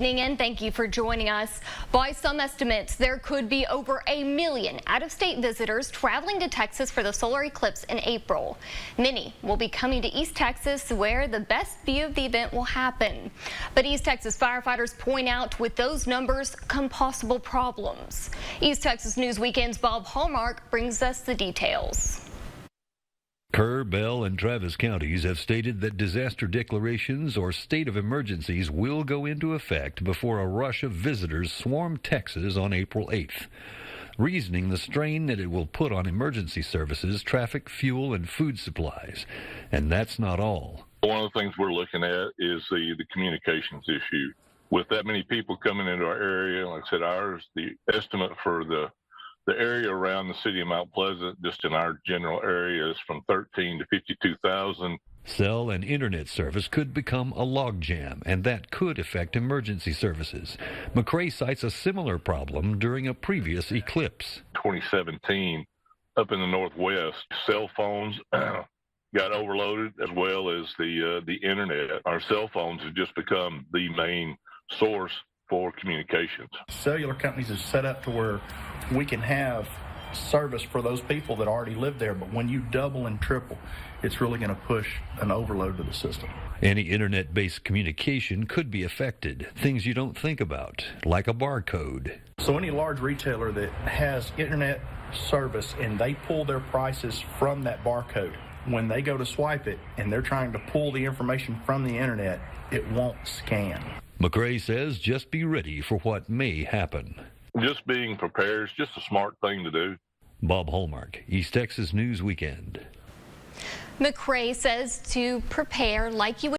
And thank you for joining us. By some estimates, there could be over 1 million out-of-state visitors traveling to Texas for the solar eclipse in April. Many will be coming to East Texas, where the best view of the event will happen. But East Texas firefighters point out with those numbers come possible problems. East Texas News Weekend's Bob Hallmark brings us the details. Kerr, Bell, and Travis counties have stated that disaster declarations or state of emergencies will go into effect before a rush of visitors swarm Texas on April 8th, reasoning the strain that it will put on emergency services, traffic, fuel, and food supplies. And that's not all. One of the things we're looking at is the communications issue. With that many people coming into our area, like I said, the estimate for the area around the city of Mount Pleasant, just in our general area, is from 13 to 52,000. Cell and internet service could become a logjam, and that could affect emergency services. McCrae cites a similar problem during a previous eclipse. 2017, up in the northwest, cell phones got overloaded, as well as the internet. Our cell phones have just become the main source for communications. Cellular companies is set up to where we can have service for those people that already live there, but when you double and triple, it's really going to push an overload to the system. Any internet-based communication could be affected, things you don't think about, like a barcode. So any large retailer that has internet service and they pull their prices from that barcode, when they go to swipe it and they're trying to pull the information from the internet, it won't scan. McCrae says just be ready for what may happen. Just being prepared is just a smart thing to do. Bob Hallmark, East Texas News Weekend. McCrae says to prepare like you would